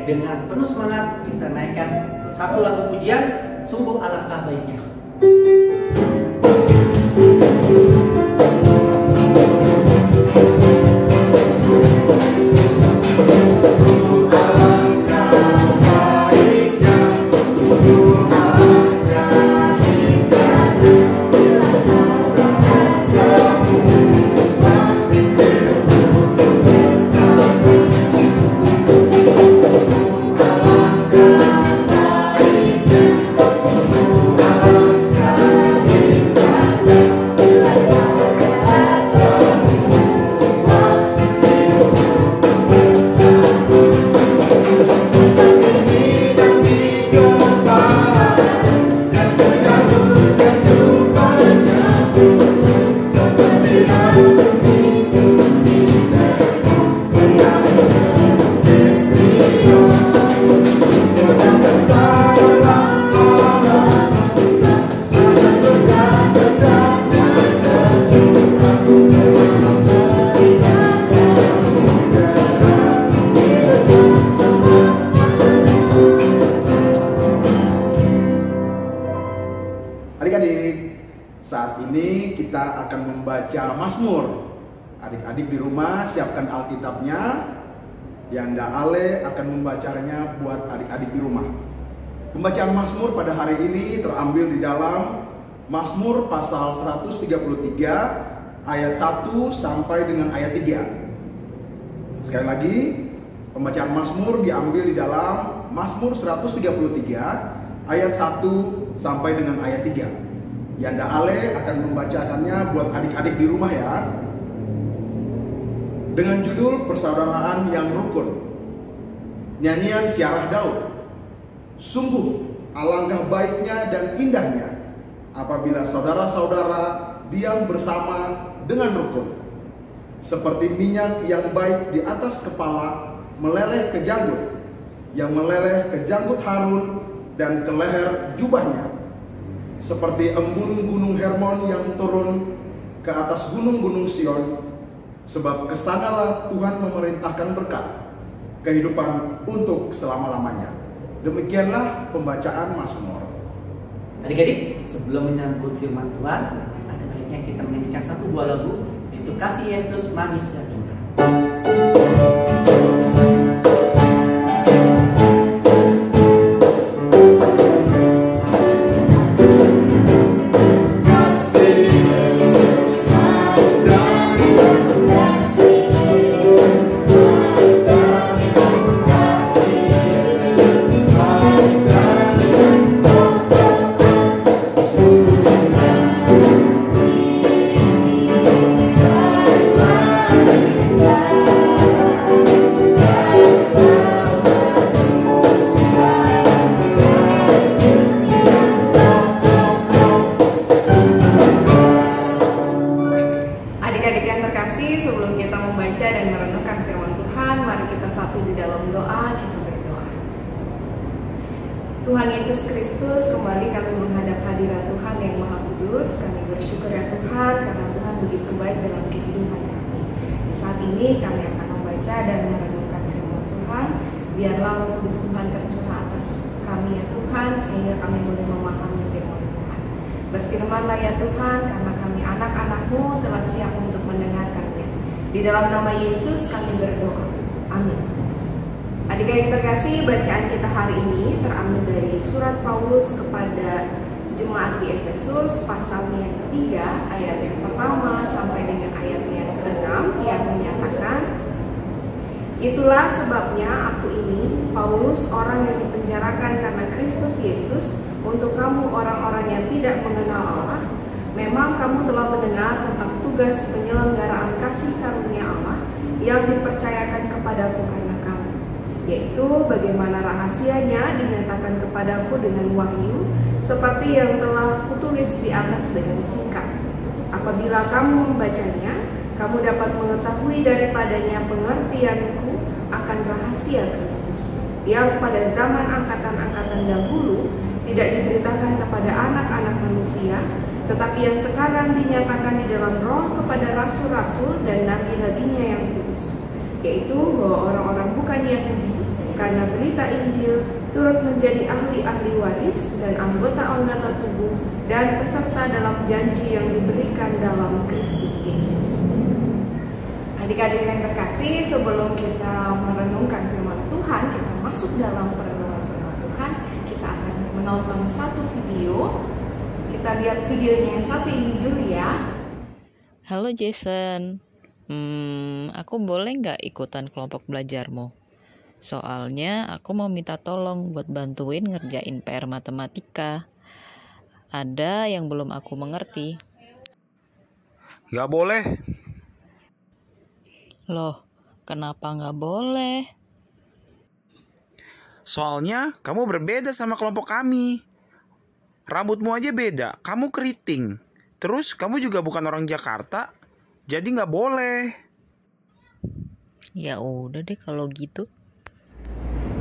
dengan penuh semangat kita naikkan satu lagu pujian, sungguh alangkah baiknya. Adik-adik, saat ini kita akan membaca Mazmur. Adik-adik di rumah siapkan Alkitabnya. Yanda Ale akan membacanya buat adik-adik di rumah. Pembacaan Mazmur pada hari ini terambil di dalam Mazmur pasal 133 ayat 1 sampai dengan ayat 3. Sekali lagi, pembacaan Mazmur diambil di dalam Mazmur 133 ayat 1 sampai dengan ayat 3. Yanda Ale akan membacakannya buat adik-adik di rumah ya. Dengan judul Persaudaraan yang Rukun. Nyanyian Syarah Daud. Sungguh alangkah baiknya dan indahnya apabila saudara-saudara diam bersama dengan rukun. Seperti minyak yang baik di atas kepala meleleh ke janggut, yang meleleh ke janggut Harun dan ke leher jubahnya, seperti embun gunung Hermon yang turun ke atas gunung-gunung Sion, sebab kesanalah Tuhan memerintahkan berkat, kehidupan untuk selama-lamanya. Demikianlah pembacaan Mazmur. Adik-adik, sebelum menyambut firman Tuhan, ada baiknya kita menyanyikan satu buah lagu, yaitu Kasih Yesus Manis dan Indah. Bye. Tuhan Yesus Kristus, kembali kami menghadap hadirat Tuhan yang Maha Kudus. Kami bersyukur ya Tuhan, karena Tuhan begitu baik dalam kehidupan kami. Di saat ini kami akan membaca dan merenungkan firman Tuhan. Biarlah Roh Kudus Tuhan tercurah atas kami ya Tuhan, sehingga kami boleh memahami firman Tuhan. Berfirmanlah ya Tuhan, karena kami anak-anak-Mu telah siap untuk mendengarkannya. Di dalam nama Yesus kami berdoa. Amin. Adik-adik terkasih, bacaan kita hari ini terambil dari surat Paulus kepada jemaat di Efesus, pasalnya yang ketiga, ayat yang pertama sampai dengan ayat yang ke-6, yang menyatakan, "Itulah sebabnya aku ini, Paulus, orang yang dipenjarakan karena Kristus Yesus, untuk kamu orang-orang yang tidak mengenal Allah. Memang kamu telah mendengar tentang tugas penyelenggaraan kasih karunia Allah yang dipercayakan kepadaku karena kamu, yaitu bagaimana rahasianya dinyatakan kepadaku dengan wahyu, seperti yang telah kutulis di atas dengan singkat. Apabila kamu membacanya, kamu dapat mengetahui daripadanya pengertianku akan rahasia Kristus, yang pada zaman angkatan-angkatan dahulu tidak diberitakan kepada anak-anak manusia, tetapi yang sekarang dinyatakan di dalam Roh kepada rasul-rasul dan nabi-nabinya yang kudus, yaitu bahwa orang-orang bukan Yahudi karena berita Injil turut menjadi ahli-ahli waris dan anggota-anggota tubuh dan peserta dalam janji yang diberikan dalam Kristus Yesus." Adik-adik yang terkasih, sebelum kita merenungkan firman Tuhan, kita masuk dalam perenungan firman Tuhan, kita akan menonton satu video. Kita lihat videonya yang satu ini dulu ya. Halo Jason, aku boleh nggak ikutan kelompok belajarmu? Soalnya aku mau minta tolong buat bantuin ngerjain PR matematika. Ada yang belum aku mengerti. Nggak boleh. Loh, kenapa nggak boleh? Soalnya kamu berbeda sama kelompok kami. Rambutmu aja beda, kamu keriting. Terus kamu juga bukan orang Jakarta, jadi nggak boleh. Ya udah deh kalau gitu.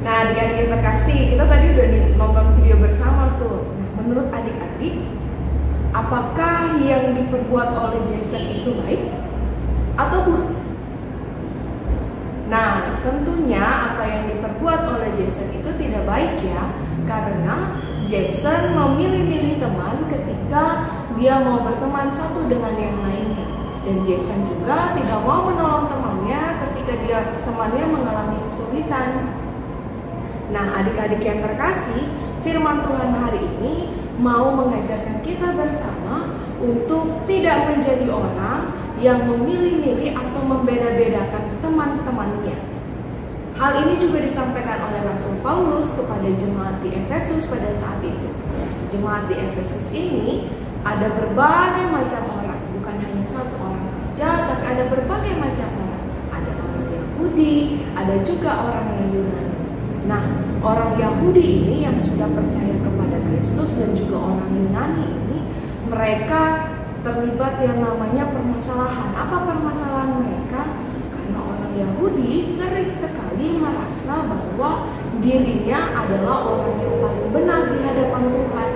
Nah, adik-adik yang terkasih, kita tadi udah nonton video bersama tuh. Nah, menurut adik-adik, apakah yang diperbuat oleh Jason itu baik atau buruk? Nah, tentunya apa yang diperbuat oleh Jason itu tidak baik ya, karena Jason memilih-milih teman ketika dia mau berteman satu dengan yang lainnya. Dan Jason juga tidak mau menolong temannya ketika temannya mengalami kesulitan. Nah, adik-adik yang terkasih, firman Tuhan hari ini mau mengajarkan kita bersama untuk tidak menjadi orang yang memilih-milih atau membeda-bedakan teman-temannya. Hal ini juga disampaikan oleh Rasul Paulus kepada jemaat di Efesus pada saat itu. Jemaat di Efesus ini ada berbagai macam orang, bukan hanya satu orang saja, tapi ada berbagai macam orang. Ada orang Yahudi, ada juga orang yang Yunani. Nah, orang Yahudi ini yang sudah percaya kepada Kristus dan juga orang Yunani ini, mereka terlibat yang namanya permasalahan. Apa permasalahan mereka? Karena orang Yahudi sering sekali merasa bahwa dirinya adalah orang yang paling benar di hadapan Tuhan,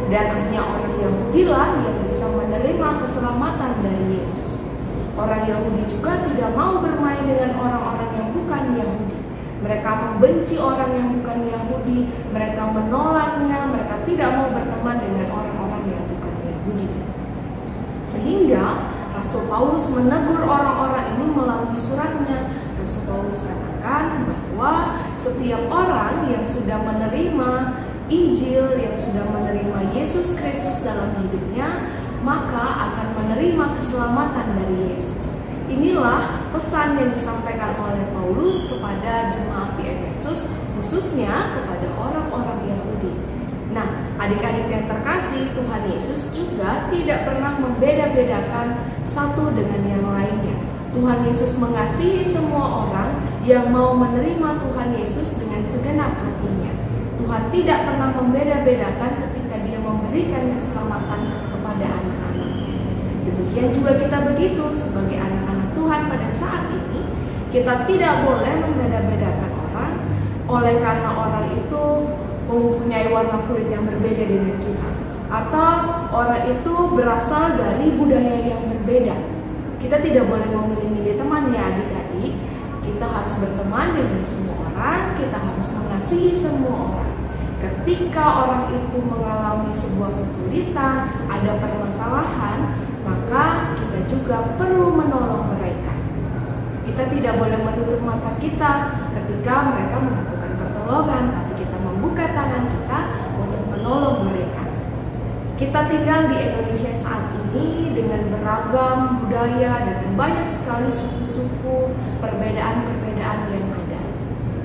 dan hanya orang Yahudi lah yang bisa menerima keselamatan dari Yesus. Orang Yahudi juga tidak mau bermain dengan orang-orang yang bukan Yahudi. Mereka membenci orang yang bukan Yahudi, mereka menolaknya, mereka tidak mau berteman dengan orang-orang yang bukan Yahudi. Sehingga Rasul Paulus menegur orang-orang ini melalui suratnya. Rasul Paulus katakan bahwa setiap orang yang sudah menerima Injil, yang sudah menerima Yesus Kristus dalam hidupnya, maka akan menerima keselamatan dari Yesus. Inilah pesan yang disampaikan oleh Paulus kepada jemaat di Efesus, khususnya kepada orang-orang Yahudi. Nah, adik-adik yang terkasih, Tuhan Yesus juga tidak pernah membeda-bedakan satu dengan yang lainnya. Tuhan Yesus mengasihi semua orang yang mau menerima Tuhan Yesus dengan segenap hatinya. Tuhan tidak pernah membeda-bedakan ketika Dia memberikan keselamatan kepada anak-anaknya. Demikian juga kita begitu sebagai anak-anak Tuhan pada saat ini, kita tidak boleh membeda-bedakan orang oleh karena orang itu mempunyai warna kulit yang berbeda dengan kita, atau orang itu berasal dari budaya yang berbeda. Kita tidak boleh memilih-milih teman ya adik-adik. Kita harus berteman dengan semua orang, kita harus mengasihi semua orang. Ketika orang itu mengalami sebuah kesulitan, ada permasalahan, maka kita juga perlu menolong mereka. Kita tidak boleh menutup mata kita ketika mereka membutuhkan pertolongan, tapi kita membuka tangan kita untuk menolong mereka. Kita tinggal di Indonesia saat ini dengan beragam budaya, dengan banyak sekali suku-suku, perbedaan-perbedaan yang ada.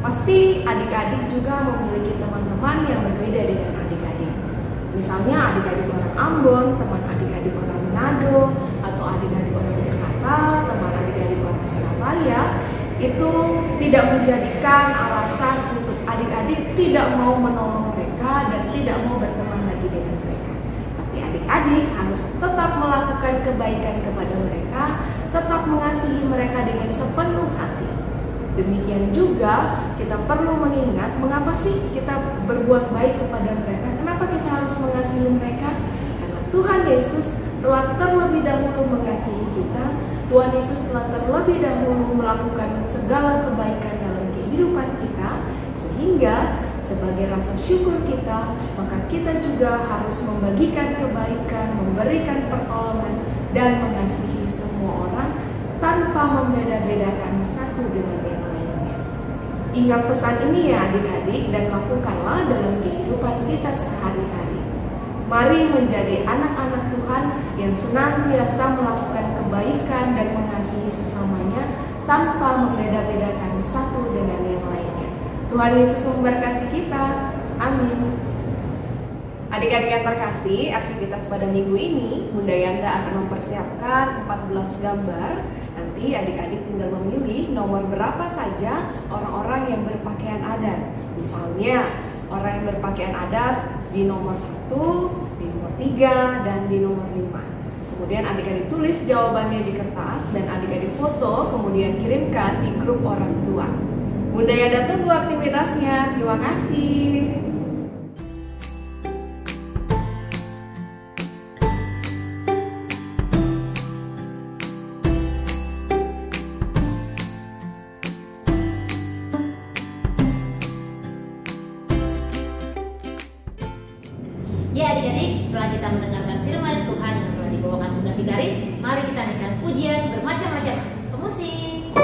Pasti adik-adik juga memiliki teman-teman yang berbeda dengan adik-adik. Misalnya adik-adik orang Ambon, teman adik-adik orang Manado, atau adik-adik orang Jakarta, teman adik-adik orang Surabaya. Itu tidak menjadikan alasan untuk adik-adik tidak mau menolong mereka dan tidak mau berteman lagi dengan mereka. Tapi adik-adik harus tetap melakukan kebaikan kepada mereka, tetap mengasihi mereka dengan sepenuh hati. Demikian juga kita perlu mengingat mengapa sih kita berbuat baik kepada mereka. Kenapa kita harus mengasihi mereka? Karena Tuhan Yesus telah terlebih dahulu mengasihi kita. Tuhan Yesus telah terlebih dahulu melakukan segala kebaikan dalam kehidupan kita, sehingga sebagai rasa syukur kita, maka kita juga harus membagikan kebaikan, memberikan pertolongan, dan mengasihi semua orang tanpa membeda-bedakan satu dengan yang lainnya. Ingat pesan ini ya adik-adik, dan lakukanlah dalam kehidupan kita sehari-hari. Mari menjadi anak-anak Tuhan yang senantiasa melakukan kebaikan dan mengasihi sesamanya tanpa membeda-bedakan satu dengan yang lainnya. Tuhan Yesus memberkati kita. Amin. Adik-adik yang terkasih, aktivitas pada minggu ini Bunda Yanda akan mempersiapkan 14 gambar. Nanti adik-adik tinggal memilih nomor berapa saja orang-orang yang berpakaian adat. Misalnya orang yang berpakaian adat di nomor 1, di nomor 3, dan di nomor 5. Kemudian adik-adik tulis jawabannya di kertas dan adik-adik foto, kemudian kirimkan di grup orang tua. Bunda Yanda tunggu aktivitasnya. Terima kasih. Ya adik-adik, setelah kita mendengarkan firman Tuhan yang telah dibawakan Bunda Vikaris, mari kita naikkan pujian bermacam-macam. Pemusik.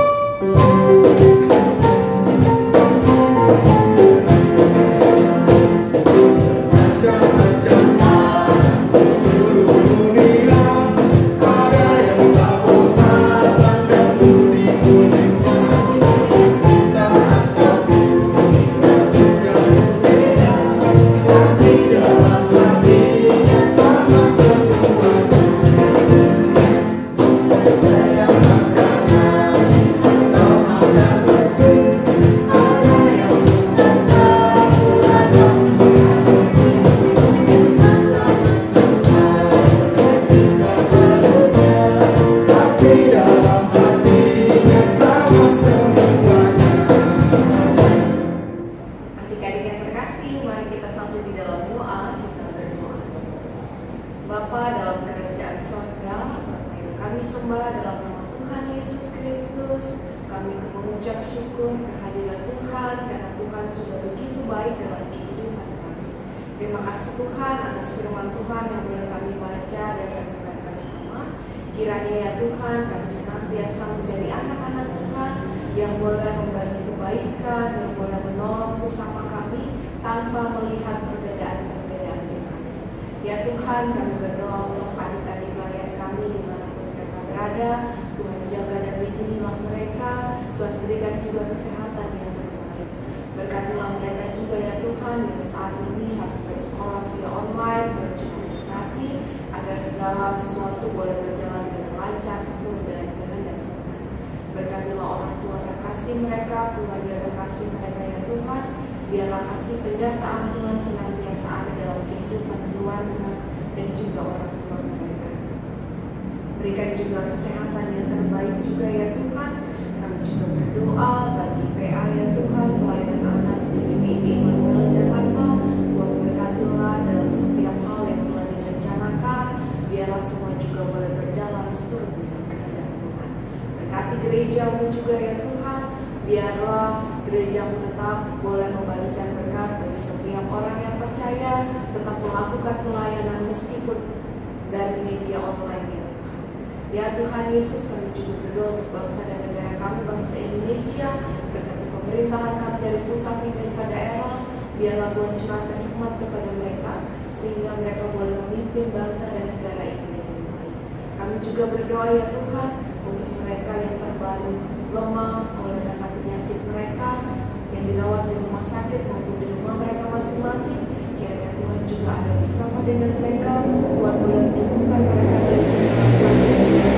Bapa dalam kerajaan sorga, Bapa yang kami sembah dalam nama Tuhan Yesus Kristus, kami mengucap syukur kehadiran Tuhan karena Tuhan sudah begitu baik dalam kehidupan kami. Terima kasih Tuhan atas firman Tuhan yang boleh kami baca dan renungkan bersama. Kiranya ya Tuhan kami senantiasa menjadi anak-anak Tuhan yang boleh membagi kebaikan, yang boleh menolong sesama kami tanpa melihat perbedaan-perbedaan yang ada. Ya Tuhan, kami berdoa untuk adik-adik pelayan kami dimanapun mereka berada. Tuhan jaga dan lindungilah mereka. Tuhan berikan juga kesehatan yang terbaik. Berkatilah mereka juga ya Tuhan yang saat ini harus bersekolah via online. Tuhan juga berkati agar segala sesuatu boleh berjalan dengan lancar sesuai dengan kehendak Tuhan. Berkatilah orang tua terkasih mereka, keluarga terkasih mereka ya Tuhan. Biarlah kasih penyertaan Tuhan senantiasa ada dalam kehidupan keluarga dan juga orang tua mereka. Berikan juga kesehatan yang terbaik juga ya Tuhan. Kami juga berdoa bagi PA ya Tuhan, pelayanan anak di GPI Immanuel Jakarta. gerejamu tetap boleh membagikan berkat bagi setiap orang yang percaya, tetap melakukan pelayanan meskipun dari media online ya Tuhan. Ya Tuhan Yesus, kami juga berdoa untuk bangsa dan negara kami, bangsa Indonesia, berkati pemerintahan kami dari pusat hingga ke daerah. Biarlah Tuhan curahkan hikmat kepada mereka, sehingga mereka boleh memimpin bangsa dan negara ini dengan baik. Kami juga berdoa ya Tuhan, untuk mereka yang terbaring lemah oleh karena penyakit mereka, yang dirawat di rumah sakit maupun di rumah mereka masing-masing. Kiranya Tuhan juga ada bersama dengan mereka. Tuhan boleh menyembuhkan mereka dari segala sakit mereka.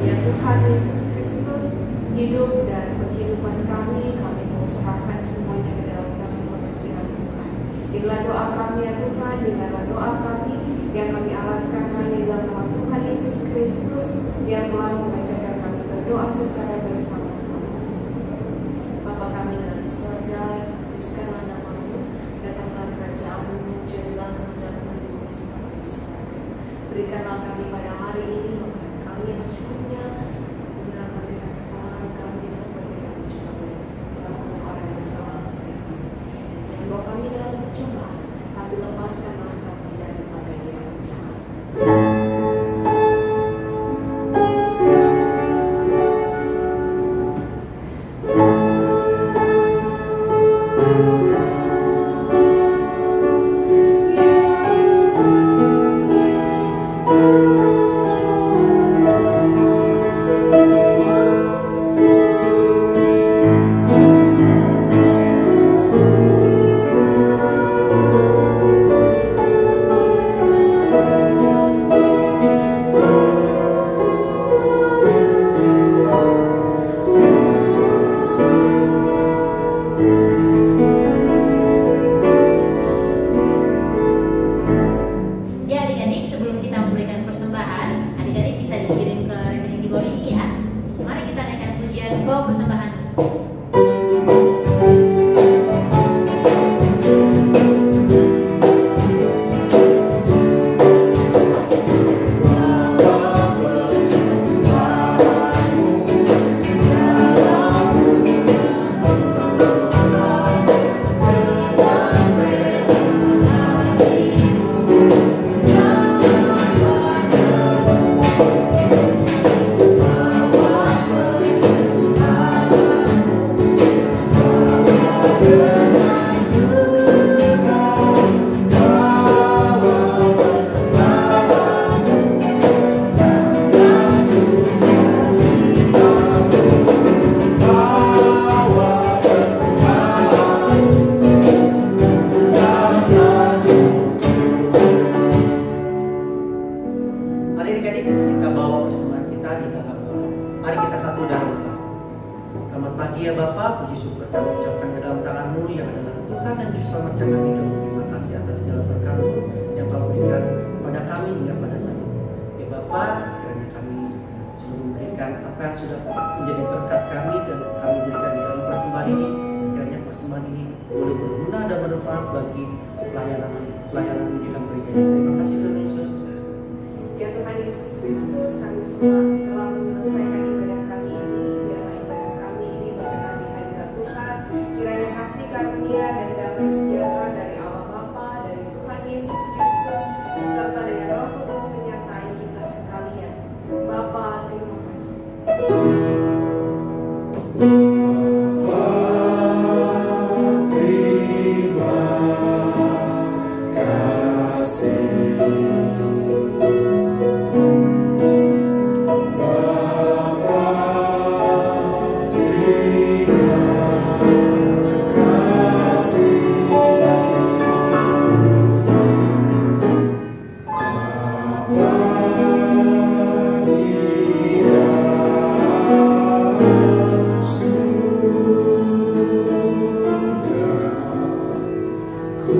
Ya Tuhan Yesus Kristus, hidup dan penghidupan kami mau serahkan semuanya ke dalam tangan pengasihan Tuhan. Inilah doa kami ya Tuhan, dengarlah doa kami yang kami alaskan hanya dalam nama Tuhan Yesus Kristus yang telah mengajarkan kami berdoa secara bersama-sama. Bapa kami dalam surga, kuduskanlah nama-Mu, datanglah kerajaan-Mu, jadilah kehendak-Mu di bumi seperti di surga. Berikanlah kami pada hari ini makanan kami yang secukupnya, ampunilah kami akan kesalahan kami seperti kami juga mengampuni orang yang bersalah kepada kami. Dan jangan bawa kami dalam pencobaan, tapi lepaskanlah kami daripada yang jahat. Ku